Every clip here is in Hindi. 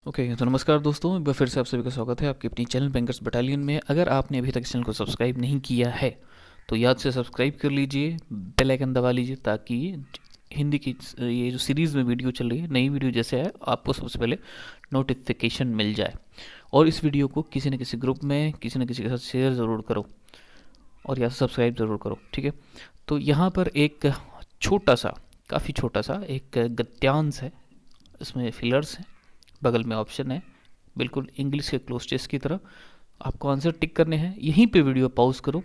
ओके तो नमस्कार दोस्तों, एक बार फिर से आप सभी का स्वागत है आपके अपनी चैनल बैंकर्स बटालियन में। अगर आपने अभी तक इस चैनल को सब्सक्राइब नहीं किया है तो याद से सब्सक्राइब कर लीजिए, बेल आइकन दबा लीजिए ताकि हिंदी की ये जो सीरीज़ में वीडियो चल रही है, नई वीडियो जैसे है, आपको सबसे पहले नोटिफिकेशन मिल जाए। और इस वीडियो को किसी न किसी ग्रुप में किसी न किसी के साथ शेयर ज़रूर करो और या सब्सक्राइब ज़रूर करो, ठीक है। तो यहाँ पर एक छोटा सा, काफ़ी छोटा सा एक गद्यांश है, इसमें फिलर्स हैं, बगल में ऑप्शन है, बिल्कुल इंग्लिश के क्लोज टेस्ट की तरह। आपको आंसर टिक करने हैं, यहीं पे वीडियो पॉज करो।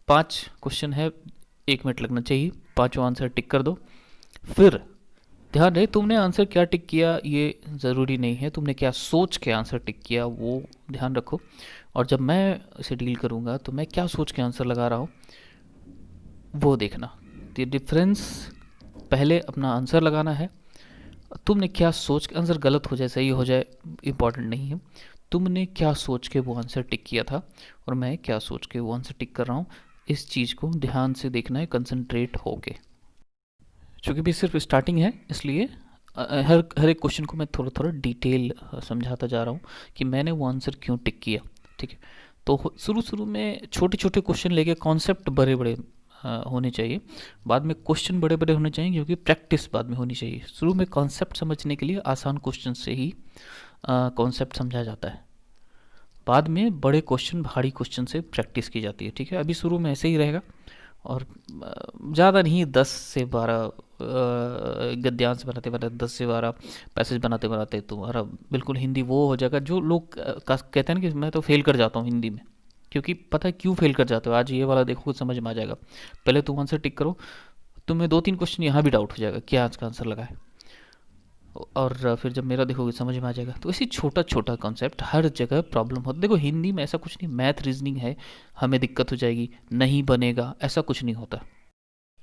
5 क्वेश्चन है, 1 मिनट लगना चाहिए, पाँचों आंसर टिक कर दो। फिर ध्यान रहे तुमने आंसर क्या टिक किया ये ज़रूरी नहीं है, तुमने क्या सोच के आंसर टिक किया वो ध्यान रखो। और जब मैं इसे डील करूँगा तो मैं क्या सोच के आंसर लगा रहा हूँ वो देखना। तो डिफरेंस, पहले अपना आंसर लगाना है। तुमने क्या सोच के, आंसर गलत हो जाए सही हो जाए इम्पॉर्टेंट नहीं है, तुमने क्या सोच के वो आंसर टिक किया था और मैं क्या सोच के वो आंसर टिक कर रहा हूँ, इस चीज़ को ध्यान से देखना है, कंसंट्रेट होके। चूँकि भी सिर्फ स्टार्टिंग है इसलिए हर हर एक क्वेश्चन को मैं थोड़ा थोड़ा डिटेल समझाता जा रहा हूँ कि मैंने वो आंसर क्यों टिक किया, ठीक है। तो शुरू शुरू में छोटे छोटे क्वेश्चन लेके, कॉन्सेप्ट बड़े बड़े होने चाहिए, बाद में क्वेश्चन बड़े बड़े होने चाहिए क्योंकि प्रैक्टिस बाद में होनी चाहिए। शुरू में कॉन्सेप्ट समझने के लिए आसान क्वेश्चन से ही कॉन्सेप्ट समझा जाता है, बाद में बड़े क्वेश्चन भारी क्वेश्चन से प्रैक्टिस की जाती है, ठीक है। अभी शुरू में ऐसे ही रहेगा। और ज़्यादा नहीं, 10 से 12 गद्यांश बनाते बनाते, 10 से 12 पैसेज बनाते बनाते तुम्हारा बिल्कुल हिंदी वो हो जाएगा। जो लोग कहते हैं ना कि मैं तो फेल कर जाता हूँ हिंदी में, क्योंकि पता है क्यों फेल कर जाते हो, आज ये वाला देखो कुछ समझ में आ जाएगा। पहले तुम आंसर टिक करो, तुम्हें 2-3 क्वेश्चन यहाँ भी डाउट हो जाएगा क्या आज का आंसर लगा है, और फिर जब मेरा देखोगे समझ में आ जाएगा। तो इसी छोटा छोटा कॉन्सेप्ट हर जगह प्रॉब्लम होता है। देखो हिंदी में ऐसा कुछ नहीं, मैथ रीजनिंग है हमें दिक्कत हो जाएगी, नहीं बनेगा, ऐसा कुछ नहीं होता।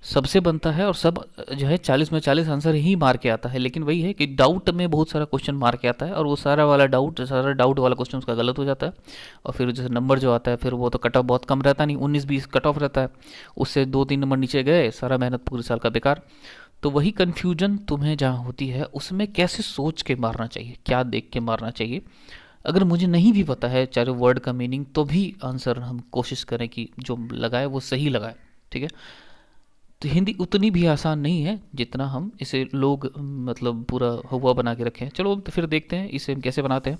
सबसे बनता है और सब जो है 40 में 40 आंसर ही मार के आता है। लेकिन वही है कि डाउट में बहुत सारा क्वेश्चन मार के आता है और वो सारा डाउट वाला क्वेश्चन उसका गलत हो जाता है। और फिर जैसे नंबर जो आता है फिर वो तो कट ऑफ बहुत कम रहता नहीं, 19-20 कट ऑफ रहता है, उससे 2-3 नंबर नीचे गए, सारा मेहनत पूरे साल का बेकार। तो वही कन्फ्यूजन तुम्हें जहाँ होती है उसमें कैसे सोच के मारना चाहिए, क्या देख के मारना चाहिए। अगर मुझे नहीं भी पता है चाहे वर्ड का मीनिंग, तो भी आंसर हम कोशिश करें कि जो लगाए वो सही लगाए, ठीक है। तो हिंदी उतनी भी आसान नहीं है जितना हम इसे लोग मतलब पूरा हुआ बना के रखे हैं। चलो तो फिर देखते हैं इसे हम कैसे बनाते हैं,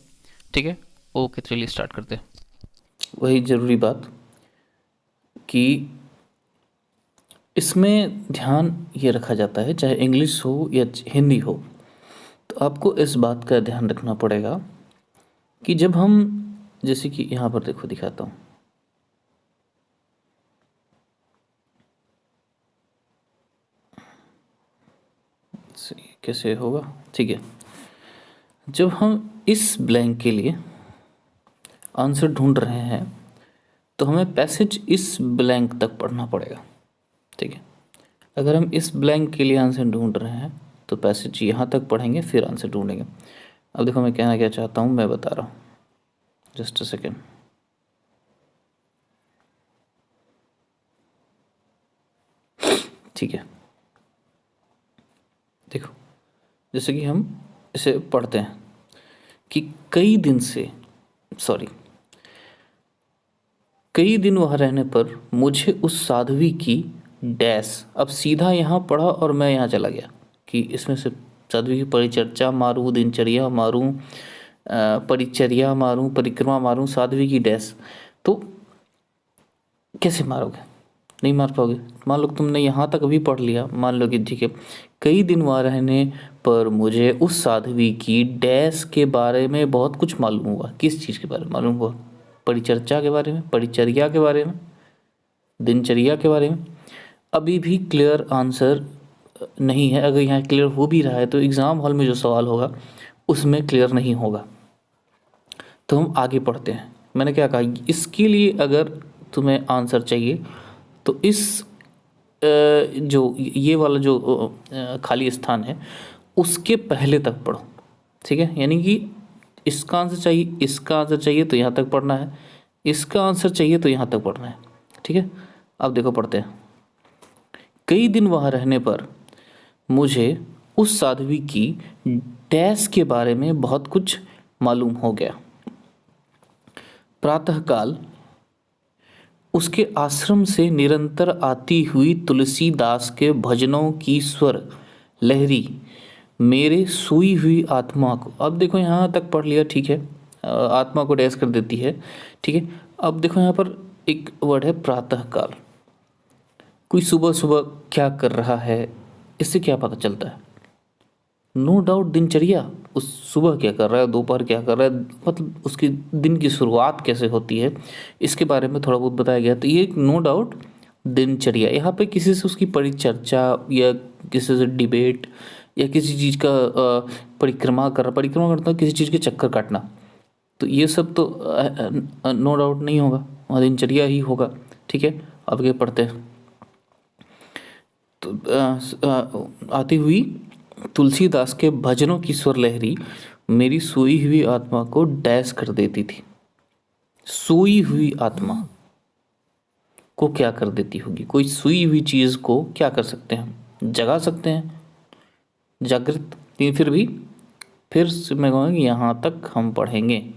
ठीक है। ओके चलिए स्टार्ट करते हैं। वही ज़रूरी बात कि इसमें ध्यान ये रखा जाता है, चाहे इंग्लिश हो या हिंदी हो, तो आपको इस बात का ध्यान रखना पड़ेगा कि जब हम, जैसे कि यहाँ पर देखो दिखाता हूँ, कैसे होगा, ठीक है। जब हम इस ब्लैंक के लिए आंसर ढूंढ रहे हैं तो हमें पैसेज इस ब्लैंक तक पढ़ना पड़ेगा, ठीक है। अगर हम इस ब्लैंक के लिए आंसर ढूंढ रहे हैं तो पैसेज यहाँ तक पढ़ेंगे फिर आंसर ढूंढेंगे। अब देखो मैं कहना क्या चाहता हूँ, मैं बता रहा हूँ, जस्ट अ सेकेंड। ठीक है, देखो जैसे कि हम इसे पढ़ते हैं कि कई दिन वहाँ रहने पर मुझे उस साध्वी की डैश। अब सीधा यहाँ पढ़ा और मैं यहाँ चला गया कि इसमें से साध्वी की परिचर्चा मारूँ, दिनचर्या मारूँ, परिचर्या मारूँ, परिक्रमा मारूँ, साध्वी की डैश। तो कैसे मारोगे, नहीं मार पाओगे। मान लो तुमने यहाँ तक भी पढ़ लिया, मान लो कि ठीक है, कई दिन वहाँ रहने पर मुझे उस साध्वी की डैश के बारे में बहुत कुछ मालूम हुआ। किस चीज़ के बारे में मालूम हुआ? परिचर्चा के बारे में, परिचर्या के बारे में, दिनचर्या के बारे में। अभी भी क्लियर आंसर नहीं है। अगर यहाँ क्लियर हो भी रहा है तो एग्ज़ाम हॉल में जो सवाल होगा उसमें क्लियर नहीं होगा। तो हम आगे पढ़ते हैं। मैंने क्या कहा, इसके लिए अगर तुम्हें आंसर चाहिए तो इस जो ये वाला जो खाली स्थान है उसके पहले तक पढ़ो, ठीक है। यानी कि इसका आंसर चाहिए, इसका आंसर चाहिए तो यहाँ तक पढ़ना है, इसका आंसर चाहिए तो यहाँ तक पढ़ना है, ठीक है। अब देखो पढ़ते हैं। कई दिन वहाँ रहने पर मुझे उस साध्वी की डैश के बारे में बहुत कुछ मालूम हो गया। प्रातःकाल उसके आश्रम से निरंतर आती हुई तुलसीदास के भजनों की स्वर लहरी मेरे सोई हुई आत्मा को, अब देखो यहाँ तक पढ़ लिया, ठीक है, आत्मा को डैश कर देती है, ठीक है। अब देखो यहाँ पर एक वर्ड है प्रातःकाल। कोई सुबह सुबह क्या कर रहा है, इससे क्या पता चलता है? नो डाउट दिनचर्या, उस सुबह क्या कर रहा है, दोपहर क्या कर रहा है, मतलब उसकी दिन की शुरुआत कैसे होती है, इसके बारे में थोड़ा बहुत बताया गया। तो ये नो डाउट दिनचर्या। यहाँ पे किसी से उसकी परिचर्चा या किसी से डिबेट या किसी चीज़ का परिक्रमा करना, किसी चीज़ के चक्कर काटना, तो ये सब तो नो डाउट नहीं होगा, वहाँ दिनचर्या ही होगा, ठीक है। अब आगे पढ़ते हैं। तो आती हुई तुलसीदास के भजनों की स्वर लहरी मेरी सोई हुई आत्मा को डैश कर देती थी। सोई हुई आत्मा को क्या कर देती होगी? कोई सोई हुई चीज को क्या कर सकते हैं हम? जगा सकते हैं, जागृत। लेकिन फिर से मैं कहूँगा कि यहाँ तक हम पढ़ेंगे,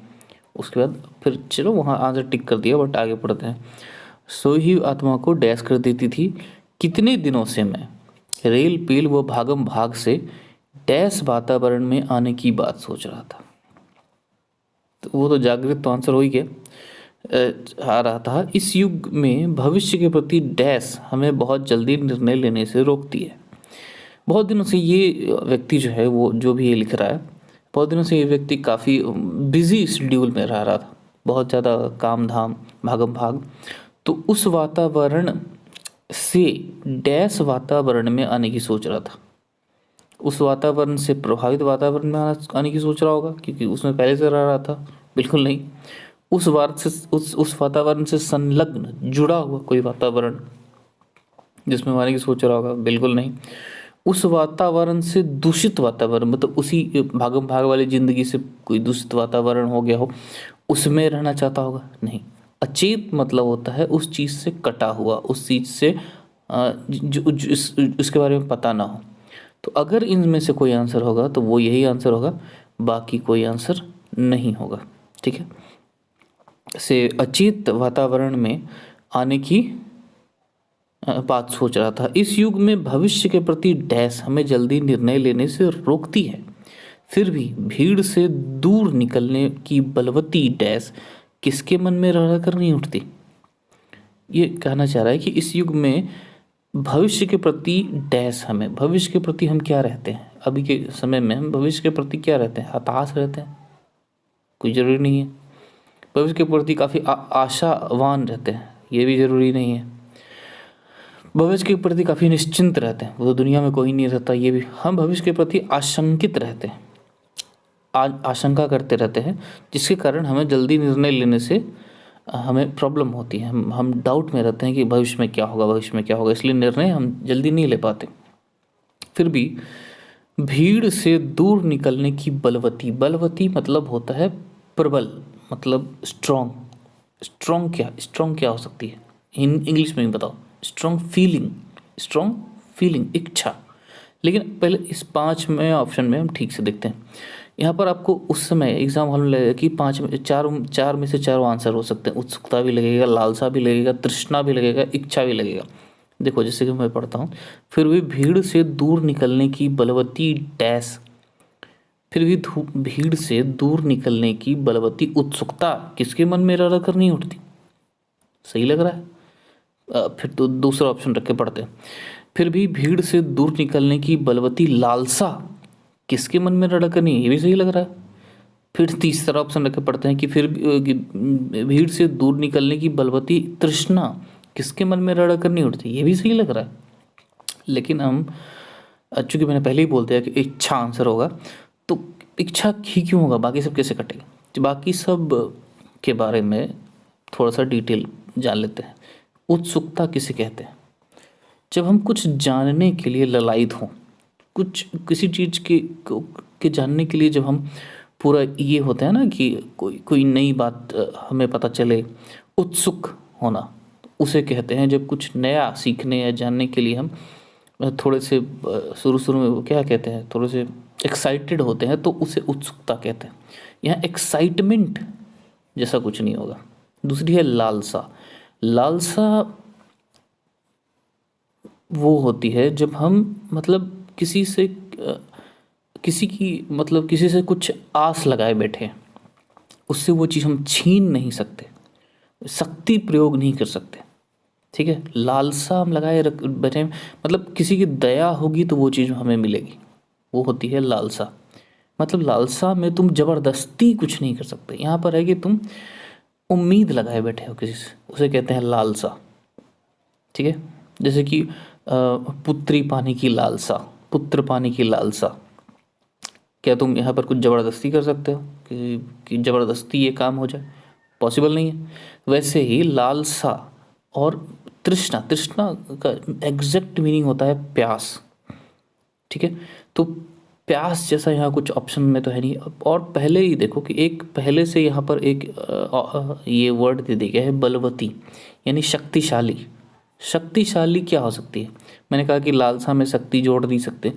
उसके बाद फिर चलो वहाँ आंसर टिक कर दिया, बट आगे पढ़ते हैं। सोई हुई आत्मा को डैश कर देती थी। कितने दिनों से मैं रेल पेल व भागम भाग से डैश वातावरण में आने की बात सोच रहा था। तो वो तो जागृत तो आंसर हो ही गया। आ रहा था। इस युग में भविष्य के प्रति डैश हमें बहुत जल्दी निर्णय लेने से रोकती है। बहुत दिनों से ये व्यक्ति जो है, वो जो भी ये लिख रहा है, बहुत दिनों से ये व्यक्ति काफ़ी बिजी शेड्यूल में रह रहा था, बहुत ज़्यादा काम धाम भागम भाग। तो उस वातावरण से डैश वातावरण में आने की सोच रहा था। उस वातावरण से प्रभावित वातावरण में आने की सोच रहा होगा, क्योंकि उसमें पहले से रह रहा था? बिल्कुल नहीं। उस वातावरण से संलग्न जुड़ा हुआ कोई वातावरण जिसमें आने की सोच रहा होगा? बिल्कुल नहीं। उस वातावरण से दूषित वातावरण, मतलब उसी भागम भाग वाली जिंदगी से कोई दूषित वातावरण हो गया हो, उसमें रहना चाहता होगा? नहीं। अचेत मतलब होता है उस चीज से कटा हुआ, उस चीज से उसके बारे में पता ना हो। तो अगर इनमें से कोई आंसर होगा तो वो यही आंसर होगा, बाकी कोई आंसर नहीं होगा, ठीक है। से अचेत वातावरण में आने की बात सोच रहा था। इस युग में भविष्य के प्रति डैश हमें जल्दी निर्णय लेने से रोकती है, फिर भी भीड़ से दूर निकलने की बलवती डैश किसके मन में रह कर नहीं उठती? ये कहना चाह रहा है कि इस युग में भविष्य के प्रति डैश, हमें भविष्य के प्रति हम क्या रहते हैं? अभी के समय में हम भविष्य के प्रति क्या रहते हैं? हताश रहते हैं? कोई ज़रूरी नहीं है। भविष्य के प्रति काफ़ी आशावान रहते हैं? ये भी ज़रूरी नहीं है। भविष्य के प्रति काफ़ी निश्चिंत रहते हैं? वो तो दुनिया में कोई नहीं रहता। ये भी हम भविष्य के प्रति आशंकित रहते हैं, आशंका करते रहते हैं, जिसके कारण हमें जल्दी निर्णय लेने से हमें प्रॉब्लम होती है। हम डाउट में रहते हैं कि भविष्य में क्या होगा, भविष्य में क्या होगा, इसलिए निर्णय हम जल्दी नहीं ले पाते। फिर भी भीड़ से दूर निकलने की बलवती, बलवती मतलब होता है प्रबल, मतलब स्ट्रॉन्ग। स्ट्रॉन्ग क्या हो सकती है इंग्लिश में भी बताओ? स्ट्रॉन्ग फीलिंग, इच्छा। लेकिन पहले इस 5 में ऑप्शन में हम ठीक से देखते हैं। यहाँ पर आपको उस समय एग्जाम हॉल में लगेगा कि 5 में 4 में से 4 आंसर हो सकते हैं। उत्सुकता भी लगेगा, लालसा भी लगेगा, तृष्णा भी लगेगा, इच्छा भी लगेगा। देखो जैसे कि मैं पढ़ता हूँ, फिर भी भीड़ से दूर निकलने की बलवती डैश, फिर भी भीड़ से दूर निकलने की बलवती उत्सुकता किसके मन में रह कर नहीं उठती? सही लग रहा है। फिर तो दूसरा ऑप्शन रख के पढ़ते हैं। फिर भी भीड़ से दूर निकलने की बलवती लालसा किसके मन में रह कर नहीं? ये भी सही लग रहा है। फिर तीसरा ऑप्शन रख के पढ़ते हैं कि फिर भीड़ से दूर निकलने की बलवती तृष्णा किसके मन में रह कर नहीं उठती? ये भी सही लग रहा है। लेकिन हम, चूंकि मैंने पहले ही बोल दिया कि इच्छा आंसर होगा, तो इच्छा ही क्यों होगा? बाकी सब कैसे कटेगा? तो बाकी सब के बारे में थोड़ा सा डिटेल जान लेते हैं। उत्सुकता किसे कहते हैं? जब हम कुछ जानने के लिए ललायत हों, किसी चीज़ के जानने के लिए जब हम पूरा ये होते हैं ना कि कोई नई बात हमें पता चले, उत्सुक होना, उसे कहते हैं। जब कुछ नया सीखने या जानने के लिए हम थोड़े से शुरू में वो क्या कहते हैं, थोड़े से एक्साइटेड होते हैं, तो उसे उत्सुकता कहते हैं। यहाँ एक्साइटमेंट जैसा कुछ नहीं होगा। दूसरी है लालसा। लालसा वो होती है जब हम मतलब किसी से किसी की मतलब किसी से कुछ आस लगाए बैठे हैं, उससे वो चीज़ हम छीन नहीं सकते, शक्ति प्रयोग नहीं कर सकते। ठीक है, लालसा हम लगाए रख बैठे हैं, मतलब किसी की दया होगी तो वो चीज़ हमें मिलेगी, वो होती है लालसा। मतलब लालसा में तुम जबरदस्ती कुछ नहीं कर सकते। यहाँ पर है कि तुम उम्मीद लगाए बैठे हो किसी से, उसे कहते हैं लालसा। ठीक है, जैसे कि पुत्री पाने की लालसा, पुत्र पाने की लालसा। क्या तुम यहाँ पर कुछ ज़बरदस्ती कर सकते हो कि ज़बरदस्ती ये काम हो जाए? पॉसिबल नहीं है। वैसे ही लालसा और तृष्णा, तृष्णा का एग्जैक्ट मीनिंग होता है प्यास। ठीक है, तो प्यास जैसा यहाँ कुछ ऑप्शन में तो है नहीं। और पहले ही देखो कि एक पहले से यहाँ पर एक ये वर्ड दे दिया गया है बलवती, यानी शक्तिशाली। शक्तिशाली क्या हो सकती है? मैंने कहा कि लालसा में शक्ति जोड़ नहीं सकते।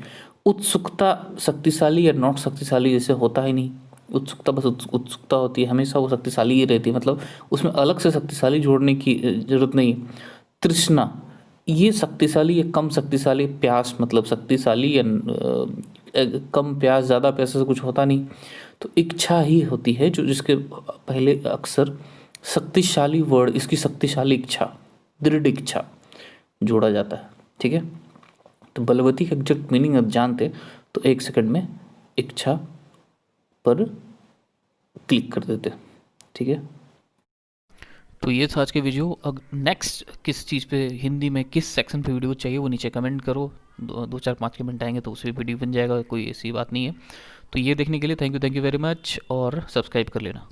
उत्सुकता शक्तिशाली या नॉट शक्तिशाली जैसे होता ही नहीं। उत्सुकता बस उत्सुकता होती है, हमेशा वो शक्तिशाली ही रहती है, मतलब उसमें अलग से शक्तिशाली जोड़ने की जरूरत नहीं। तृष्णा ये शक्तिशाली या कम शक्तिशाली, प्यास मतलब शक्तिशाली या कम प्यास, ज़्यादा प्यास से कुछ होता नहीं। तो इच्छा ही होती है जो जिसके पहले अक्सर शक्तिशाली वर्ड, इसकी शक्तिशाली इच्छा, दृढ़ इच्छा जोड़ा जाता है। ठीक है, तो बलवती का एग्जैक्ट मीनिंग अब जानते तो 1 सेकंड में इच्छा पर क्लिक कर देते। ठीक है, तो ये था आज के वीडियो। अब नेक्स्ट किस चीज़ पे, हिंदी में किस सेक्शन पे वीडियो चाहिए वो नीचे कमेंट करो। 2 4 5 कमेंट आएंगे तो उस पर वीडियो बन जाएगा, कोई ऐसी बात नहीं है। तो ये देखने के लिए थैंक यू वेरी मच, और सब्सक्राइब कर लेना।